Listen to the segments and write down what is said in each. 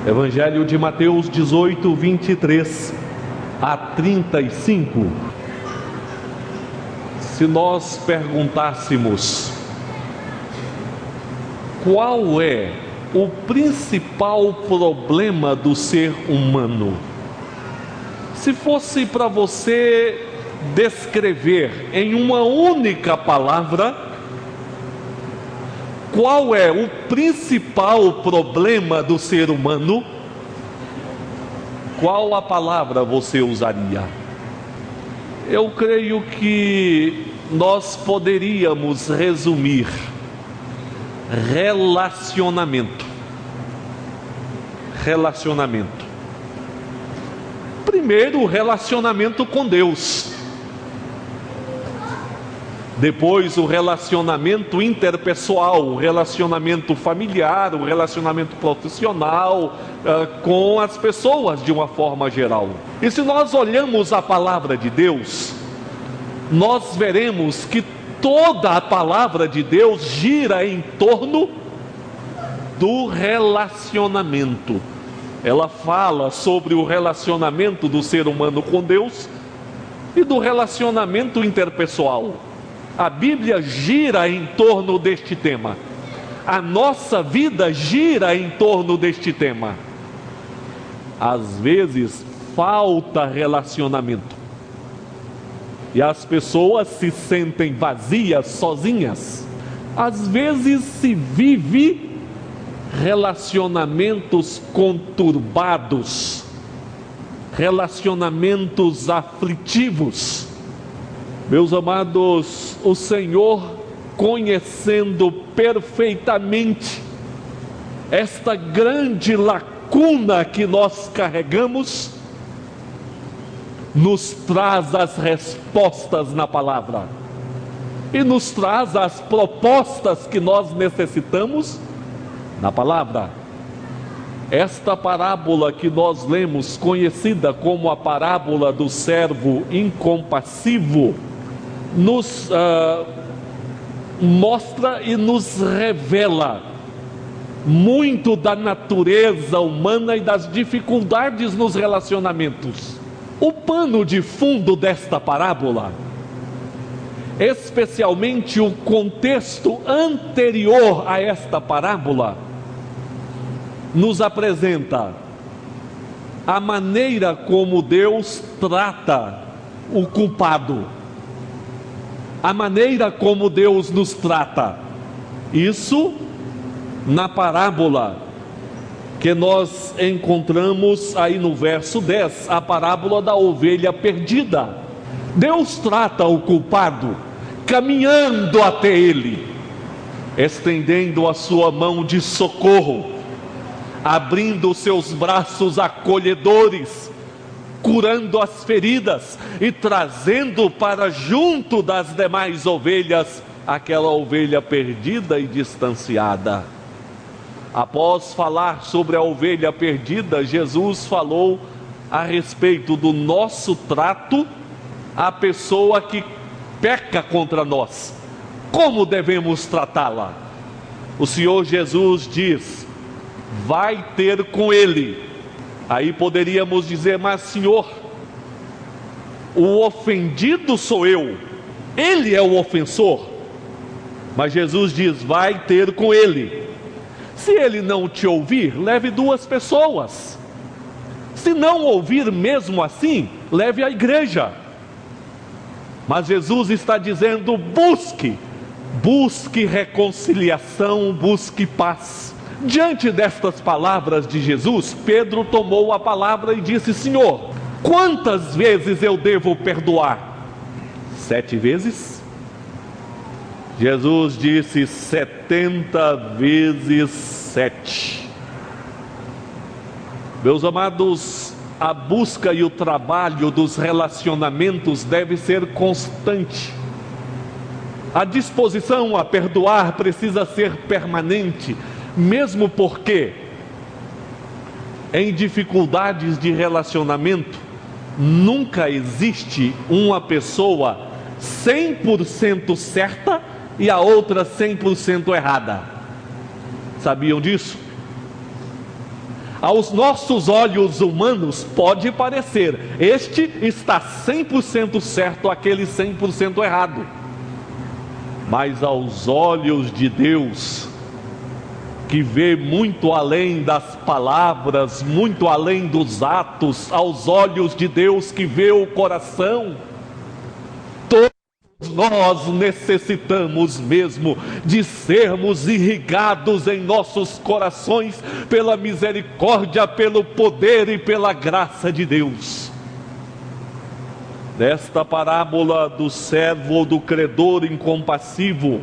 Evangelho de Mateus 18, 23 a 35. Se nós perguntássemos qual é o principal problema do ser humano, se fosse para você descrever em uma única palavra, qual é o principal problema do ser humano, qual a palavra você usaria? Eu creio que nós poderíamos resumir: relacionamento. Relacionamento. Primeiro, o relacionamento com Deus. Depois, o relacionamento interpessoal, o relacionamento familiar, o relacionamento profissional, com as pessoas de uma forma geral. E se nós olhamos a palavra de Deus, nós veremos que toda a palavra de Deus gira em torno do relacionamento. Ela fala sobre o relacionamento do ser humano com Deus e do relacionamento interpessoal. A Bíblia gira em torno deste tema. A nossa vida gira em torno deste tema. Às vezes falta relacionamento e as pessoas se sentem vazias, sozinhas. Às vezes se vive relacionamentos conturbados, relacionamentos aflitivos. Meus amados, o Senhor, conhecendo perfeitamente esta grande lacuna que nós carregamos, nos traz as respostas na palavra e nos traz as propostas que nós necessitamos na palavra. Esta parábola que nós lemos, conhecida como a parábola do servo incompassivo, nos mostra e nos revela muito da natureza humana e das dificuldades nos relacionamentos. O pano de fundo desta parábola, especialmente o contexto anterior a esta parábola, nos apresenta a maneira como Deus trata o culpado, a maneira como Deus nos trata. Isso na parábola que nós encontramos aí no verso 10, a parábola da ovelha perdida. Deus trata o culpado caminhando até ele, estendendo a sua mão de socorro, abrindo os seus braços acolhedores, curando as feridas e trazendo para junto das demais ovelhas aquela ovelha perdida e distanciada. Após falar sobre a ovelha perdida, Jesus falou a respeito do nosso trato à pessoa que peca contra nós. Como devemos tratá-la? O Senhor Jesus diz: vai ter com ele. Aí poderíamos dizer: mas Senhor, o ofendido sou eu, ele é o ofensor. Mas Jesus diz: vai ter com ele. Se ele não te ouvir, leve 2 pessoas. Se não ouvir mesmo assim, leve à igreja. Mas Jesus está dizendo: busque reconciliação, busque paz. Diante destas palavras de Jesus, Pedro tomou a palavra e disse: Senhor, quantas vezes eu devo perdoar? 7 vezes? Jesus disse: 70 vezes 7. Meus amados, a busca e o trabalho dos relacionamentos deve ser constante. A disposição a perdoar precisa ser permanente, mesmo porque em dificuldades de relacionamento nunca existe uma pessoa 100% certa e a outra 100% errada. Sabiam disso? Aos nossos olhos humanos pode parecer, este está 100% certo, aquele 100% errado. Mas aos olhos de Deus, que vê muito além das palavras, muito além dos atos, aos olhos de Deus que vê o coração, nós necessitamos mesmo de sermos irrigados em nossos corações pela misericórdia, pelo poder e pela graça de Deus. Nesta parábola do servo ou do credor incompassivo,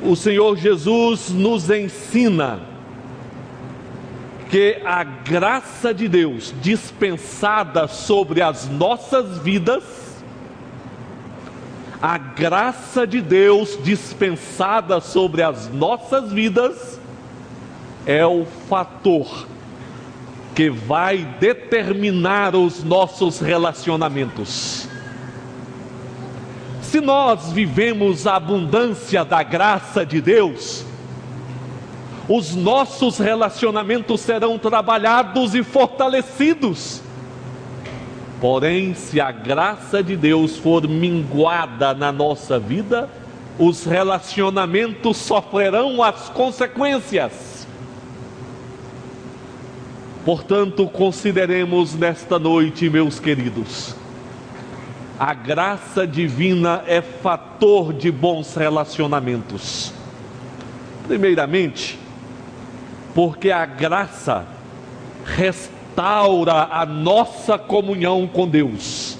o Senhor Jesus nos ensina que a graça de Deus dispensada sobre as nossas vidas, a graça de Deus dispensada sobre as nossas vidas é o fator que vai determinar os nossos relacionamentos. Se nós vivemos a abundância da graça de Deus, os nossos relacionamentos serão trabalhados e fortalecidos. Porém, se a graça de Deus for minguada na nossa vida, os relacionamentos sofrerão as consequências. Portanto, consideremos nesta noite, meus queridos, a graça divina é fator de bons relacionamentos. Primeiramente, porque a graça restaura a nossa comunhão com Deus.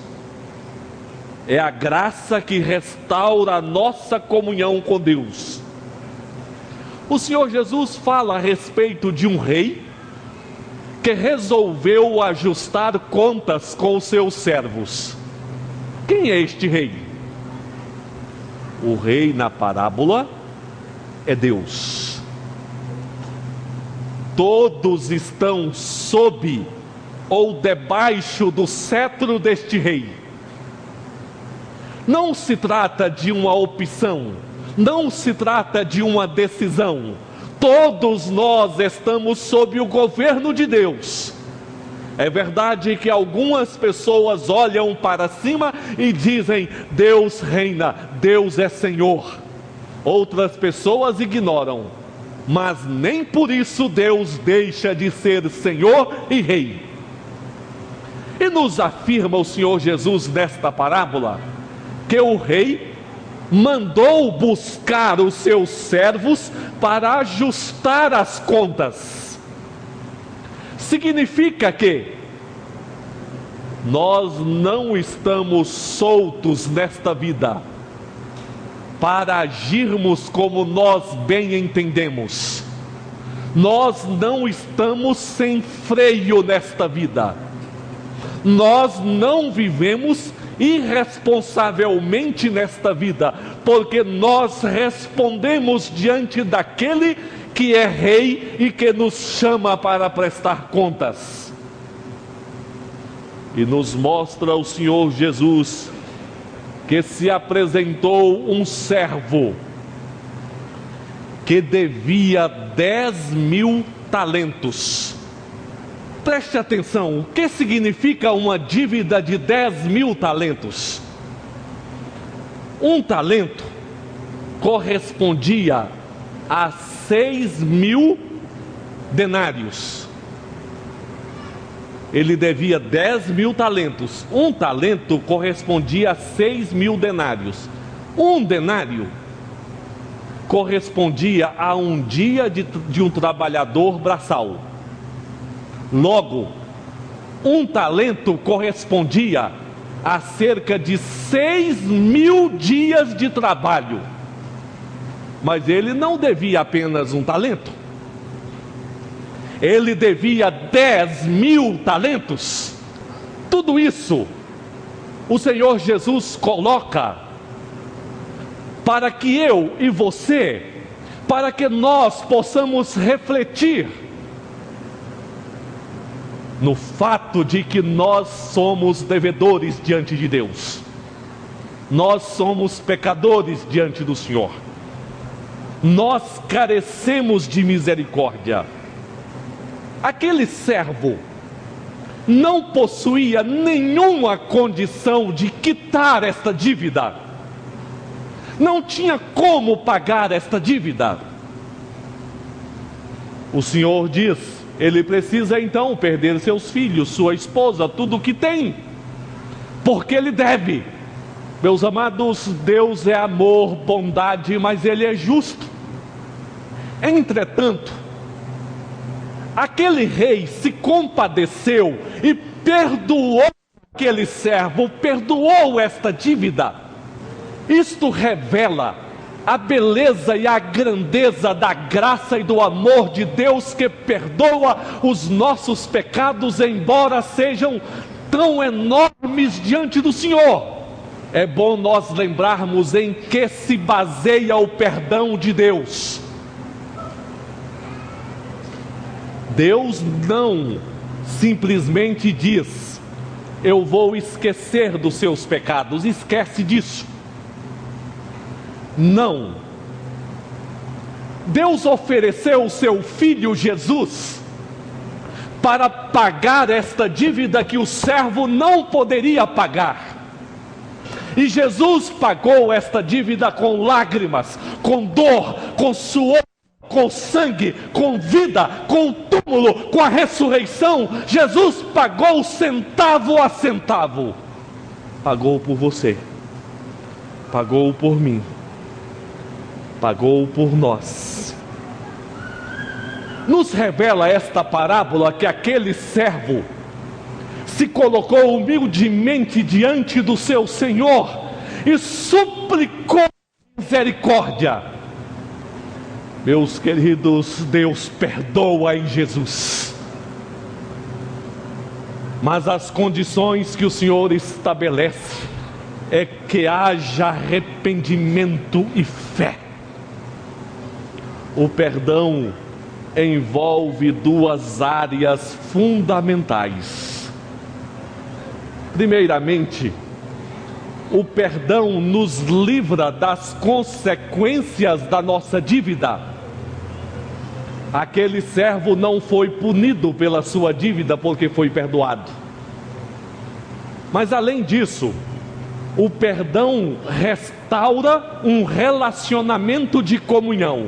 É a graça que restaura a nossa comunhão com Deus. O Senhor Jesus fala a respeito de um rei que resolveu ajustar contas com os seus servos. Quem é este rei? O rei na parábola é Deus. Todos estão sob ou debaixo do cetro deste rei. Não se trata de uma opção, não se trata de uma decisão. Todos nós estamos sob o governo de Deus. É verdade que algumas pessoas olham para cima e dizem: Deus reina, Deus é Senhor. Outras pessoas ignoram, mas nem por isso Deus deixa de ser Senhor e Rei. E nos afirma o Senhor Jesus nesta parábola que o rei mandou buscar os seus servos para ajustar as contas. Significa que nós não estamos soltos nesta vida para agirmos como nós bem entendemos. Nós não estamos sem freio nesta vida. Nós não vivemos irresponsavelmente nesta vida, porque nós respondemos diante daquele que é rei e que nos chama para prestar contas. E nos mostra o Senhor Jesus que se apresentou um servo que devia 10.000 talentos. Preste atenção, o que significa uma dívida de 10.000 talentos? Um talento correspondia a 6.000 denários. Ele devia 10.000 talentos. Um talento correspondia a 6.000 denários. Um denário correspondia a um dia de um trabalhador braçal. Logo, um talento correspondia a cerca de 6.000 dias de trabalho. Mas ele não devia apenas um talento. Ele devia 10.000 talentos. Tudo isso o Senhor Jesus coloca para que eu e você, para que nós possamos refletir no fato de que nós somos devedores diante de Deus. Nós somos pecadores diante do Senhor. Nós carecemos de misericórdia. Aquele servo não possuía nenhuma condição de quitar esta dívida, não tinha como pagar esta dívida. O Senhor diz, ele precisa então perder seus filhos, sua esposa, tudo o que tem, porque ele deve. Meus amados, Deus é amor, bondade, mas Ele é justo. Entretanto, aquele rei se compadeceu e perdoou aquele servo, perdoou esta dívida. Isto revela a beleza e a grandeza da graça e do amor de Deus, que perdoa os nossos pecados, embora sejam tão enormes diante do Senhor. É bom nós lembrarmos em que se baseia o perdão de Deus. Deus não simplesmente diz, eu vou esquecer dos seus pecados, esquece disso. Não. Deus ofereceu o seu Filho Jesus para pagar esta dívida que o servo não poderia pagar. E Jesus pagou esta dívida com lágrimas, com dor, com suor, com sangue, com vida, com o túmulo, com a ressurreição. Jesus pagou centavo a centavo. Pagou por você, pagou por mim, pagou por nós. Nos revela esta parábola que aquele servo se colocou humildemente diante do seu Senhor e suplicou misericórdia. Meus queridos, Deus perdoa em Jesus, mas as condições que o Senhor estabelece é que haja arrependimento e fé. O perdão envolve duas áreas fundamentais. Primeiramente, o perdão nos livra das consequências da nossa dívida. Aquele servo não foi punido pela sua dívida porque foi perdoado. Mas além disso, o perdão restaura um relacionamento de comunhão.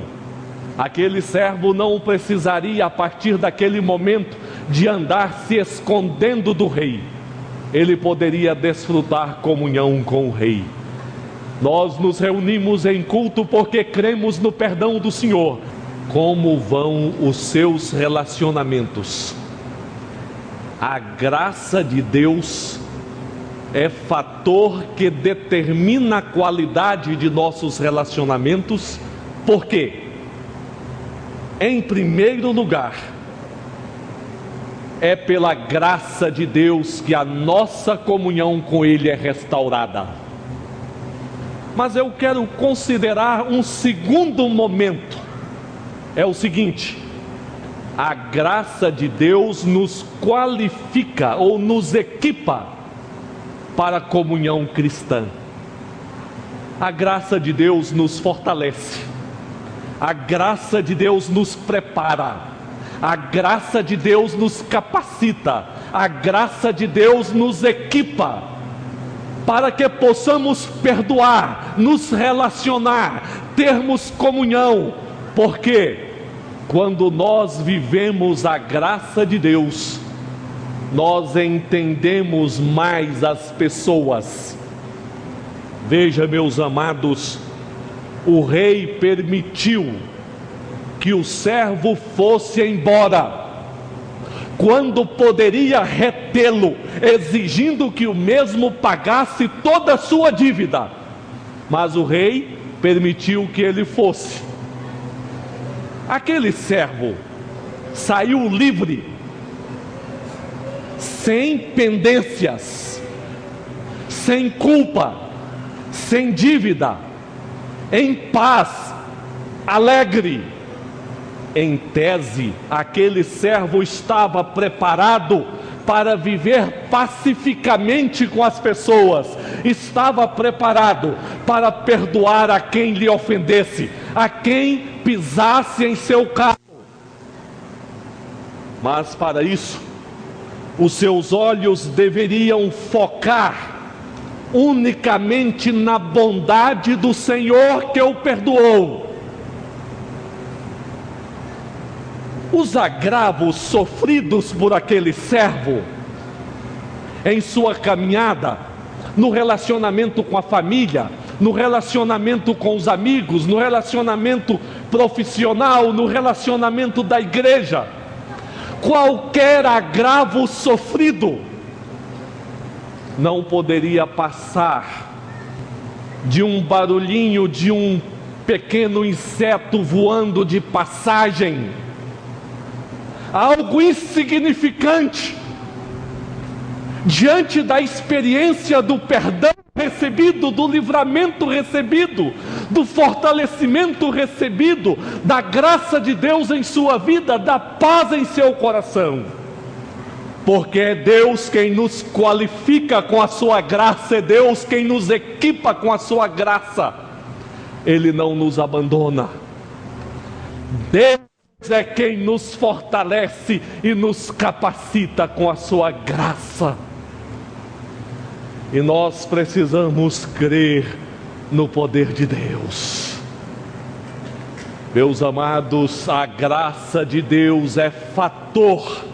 Aquele servo não precisaria, a partir daquele momento, de andar se escondendo do rei. Ele poderia desfrutar comunhão com o rei. Nós nos reunimos em culto porque cremos no perdão do Senhor. Como vão os seus relacionamentos? A graça de Deus é fator que determina a qualidade de nossos relacionamentos. Por quê? Em primeiro lugar, é pela graça de Deus que a nossa comunhão com Ele é restaurada. Mas eu quero considerar um segundo momento. É o seguinte: a graça de Deus nos qualifica ou nos equipa para a comunhão cristã. A graça de Deus nos fortalece. A graça de Deus nos prepara. A graça de Deus nos capacita, a graça de Deus nos equipa, para que possamos perdoar, nos relacionar, termos comunhão, porque quando nós vivemos a graça de Deus, nós entendemos mais as pessoas. Veja, meus amados, o rei permitiu que o servo fosse embora, quando poderia retê-lo, exigindo que o mesmo pagasse toda a sua dívida. Mas o rei permitiu que ele fosse. Aquele servo saiu livre, sem pendências, sem culpa, sem dívida, em paz, alegre. Em tese, aquele servo estava preparado para viver pacificamente com as pessoas, estava preparado para perdoar a quem lhe ofendesse, a quem pisasse em seu carro. Mas para isso, os seus olhos deveriam focar unicamente na bondade do Senhor que o perdoou. Os agravos sofridos por aquele servo em sua caminhada, no relacionamento com a família, no relacionamento com os amigos, no relacionamento profissional, no relacionamento da igreja, qualquer agravo sofrido não poderia passar de um barulhinho de um pequeno inseto voando de passagem, algo insignificante diante da experiência do perdão recebido, do livramento recebido, do fortalecimento recebido, da graça de Deus em sua vida, da paz em seu coração. Porque é Deus quem nos qualifica com a sua graça, é Deus quem nos equipa com a sua graça. Ele não nos abandona. Deus é quem nos fortalece e nos capacita com a sua graça. E nós precisamos crer no poder de Deus. Meus amados, a graça de Deus é fator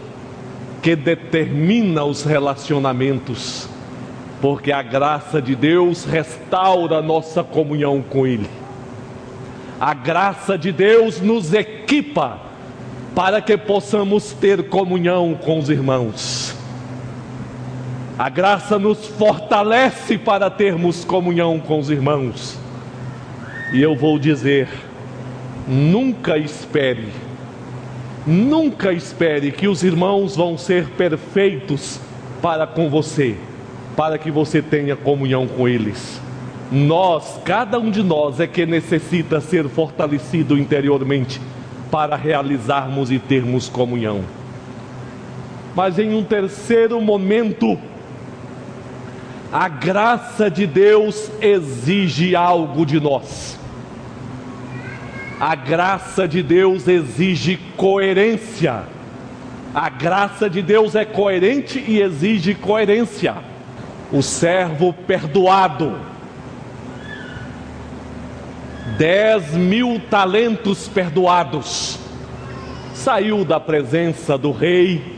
que determina os relacionamentos, porque a graça de Deus restaura nossa comunhão com Ele. A graça de Deus nos equipa para que possamos ter comunhão com os irmãos. A graça nos fortalece para termos comunhão com os irmãos. E eu vou dizer, nunca espere que os irmãos vão ser perfeitos para com você, para que você tenha comunhão com eles. Cada um de nós é que necessita ser fortalecido interiormente para realizarmos e termos comunhão. Mas em um terceiro momento, a graça de Deus exige algo de nós. A graça de Deus exige coerência. A graça de Deus é coerente e exige coerência. O servo perdoado, 10.000 talentos perdoados, saiu da presença do rei,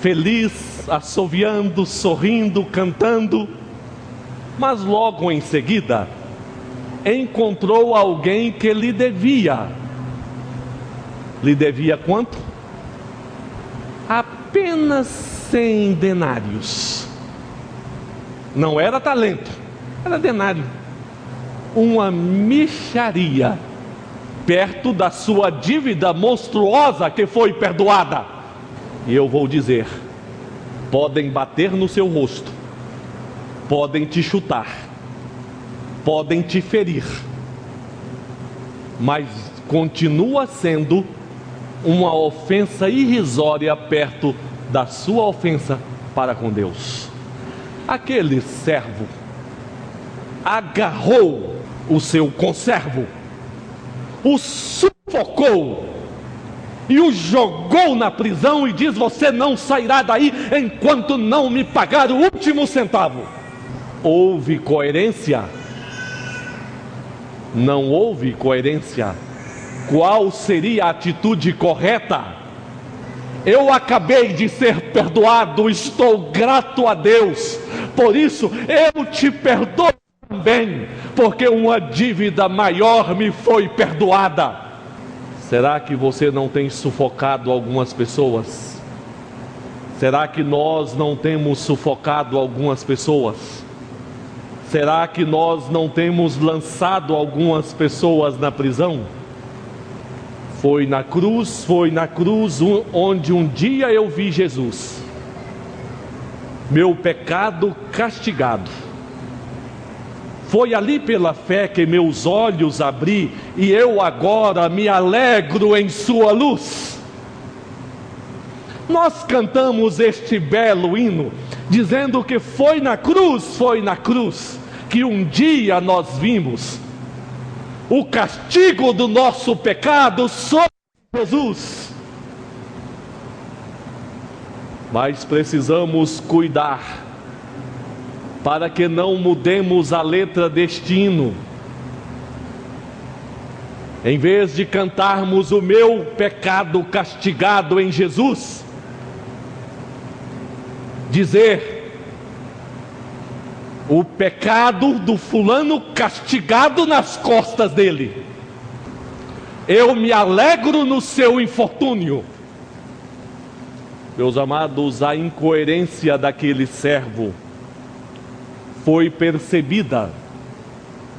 feliz, assoviando, sorrindo, cantando. Mas logo em seguida, encontrou alguém que lhe devia. Lhe devia quanto? Apenas 100 denários. Não era talento, era denário. Uma mixaria perto da sua dívida monstruosa que foi perdoada. E eu vou dizer, podem bater no seu rosto, podem te chutar, podem te ferir, mas continua sendo uma ofensa irrisória perto da sua ofensa para com Deus. Aquele servo agarrou o seu conservo, o sufocou e o jogou na prisão e diz: você não sairá daí enquanto não me pagar o último centavo. Houve coerência? Não houve coerência. Qual seria a atitude correta? Eu acabei de ser perdoado, estou grato a Deus, por isso eu te perdoo também, porque uma dívida maior me foi perdoada. Será que você não tem sufocado algumas pessoas? Será que nós não temos sufocado algumas pessoas? Será que nós não temos lançado algumas pessoas na prisão? Foi na cruz onde um dia eu vi Jesus, meu pecado castigado. Foi ali pela fé que meus olhos abri e eu agora me alegro em sua luz. Nós cantamos este belo hino, dizendo que foi na cruz, que um dia nós vimos o castigo do nosso pecado sobre Jesus. Mas precisamos cuidar para que não mudemos a letra destino. Em vez de cantarmos o meu pecado castigado em Jesus, dizer o pecado do fulano castigado nas costas dele. Eu me alegro no seu infortúnio. Meus amados, a incoerência daquele servo foi percebida.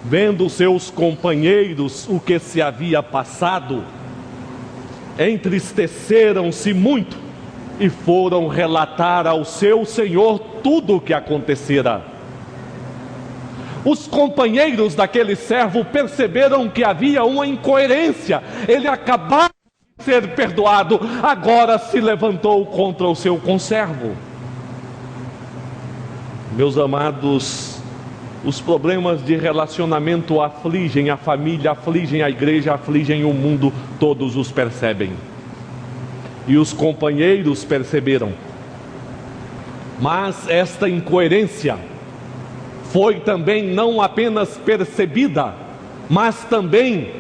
Vendo seus companheiros o que se havia passado, entristeceram-se muito e foram relatar ao seu senhor tudo o que acontecera. Os companheiros daquele servo perceberam que havia uma incoerência. Ele acabava de ser perdoado, agora se levantou contra o seu conservo. Meus amados, os problemas de relacionamento afligem a família, afligem a igreja, afligem o mundo, todos os percebem. E os companheiros perceberam. Mas esta incoerência foi também não apenas percebida, mas também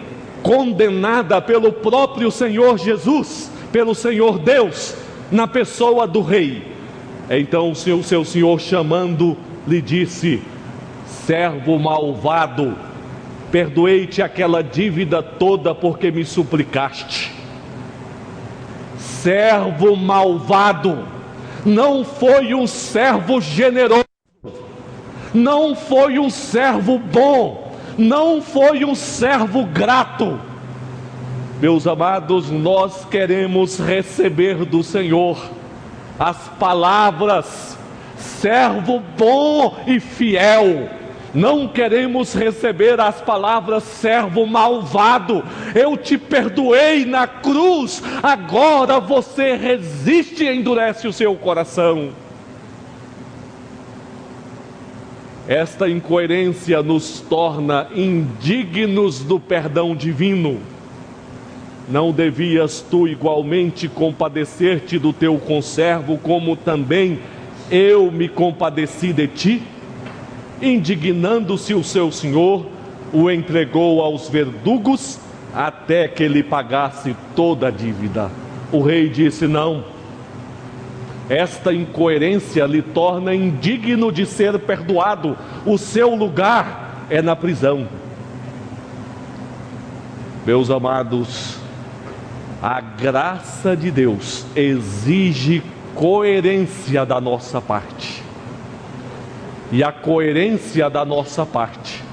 condenada pelo próprio Senhor Jesus, pelo Senhor Deus, na pessoa do rei. Então o seu senhor, chamando, lhe disse: servo malvado, perdoei-te aquela dívida toda porque me suplicaste. Servo malvado, não foi um servo generoso, não foi um servo bom, não foi um servo grato. Meus amados, nós queremos receber do Senhor as palavras servo bom e fiel. Não queremos receber as palavras servo malvado. Eu te perdoei na cruz, agora você resiste e endurece o seu coração. Esta incoerência nos torna indignos do perdão divino. Não devias tu igualmente compadecer-te do teu conservo, como também eu me compadeci de ti? Indignando-se o seu senhor, o entregou aos verdugos até que lhe pagasse toda a dívida. O rei disse: não, esta incoerência lhe torna indigno de ser perdoado, o seu lugar é na prisão. Meus amados, a graça de Deus exige coerência da nossa parte. E a coerência da nossa parte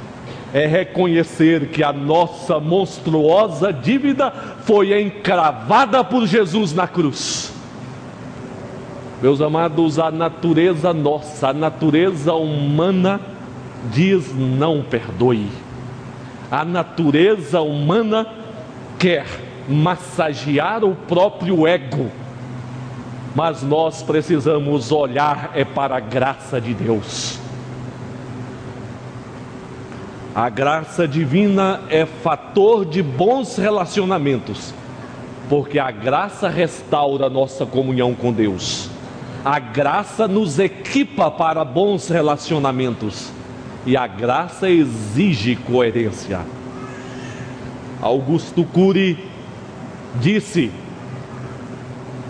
é reconhecer que a nossa monstruosa dívida foi encravada por Jesus na cruz. Meus amados, a natureza nossa, a natureza humana diz: não perdoe. A natureza humana quer massagear o próprio ego. Mas nós precisamos olhar para a graça de Deus. A graça divina é fator de bons relacionamentos, porque a graça restaura nossa comunhão com Deus. A graça nos equipa para bons relacionamentos, e a graça exige coerência. Augusto Cury disse: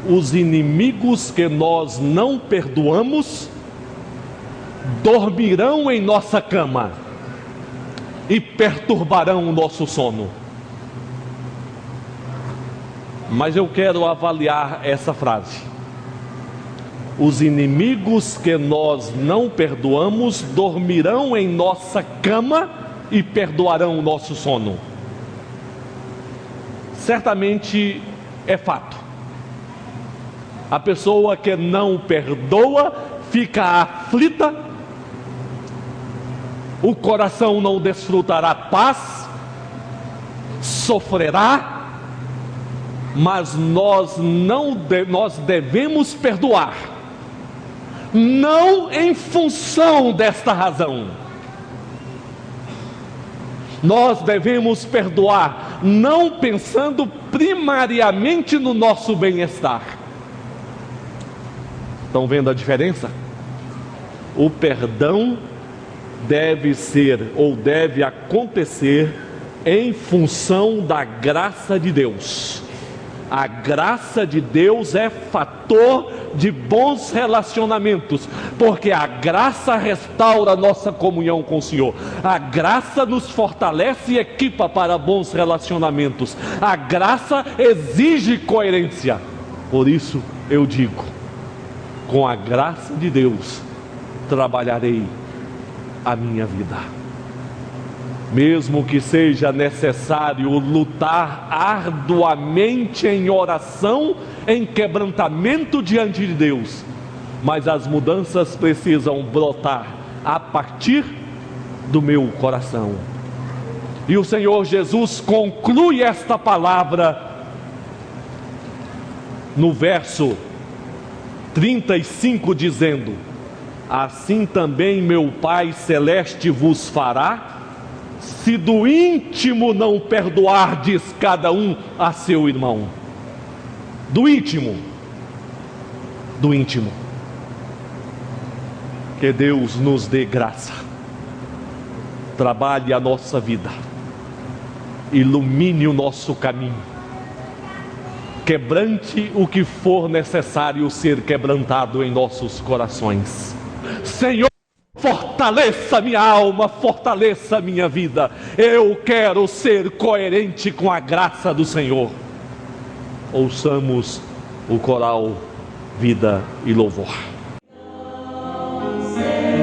os inimigos que nós não perdoamos dormirão em nossa cama e perturbarão o nosso sono. Mas eu quero avaliar essa frase. Os inimigos que nós não perdoamos dormirão em nossa cama e perdoarão o nosso sono. Certamente é fato. A pessoa que não perdoa fica aflita, o coração não desfrutará paz, sofrerá, mas nós devemos perdoar, não em função desta razão. Nós devemos perdoar, não pensando primariamente no nosso bem-estar. Estão vendo a diferença? O perdão deve ser ou deve acontecer em função da graça de Deus. A graça de Deus é fator de bons relacionamentos, porque a graça restaura a nossa comunhão com o Senhor. A graça nos fortalece e equipa para bons relacionamentos. A graça exige coerência. Por isso eu digo, com a graça de Deus, trabalharei a minha vida. Mesmo que seja necessário lutar arduamente em oração, em quebrantamento diante de Deus, mas as mudanças precisam brotar a partir do meu coração. E o Senhor Jesus conclui esta palavra no verso 35, dizendo: assim também meu Pai Celeste vos fará, se do íntimo não perdoardes cada um a seu irmão. Do íntimo. Do íntimo. Que Deus nos dê graça. Trabalhe a nossa vida. Ilumine o nosso caminho. Quebrante o que for necessário ser quebrantado em nossos corações. Senhor, fortaleça minha alma, fortaleça minha vida. Eu quero ser coerente com a graça do Senhor. Ouçamos o coral Vida e Louvor. Sim.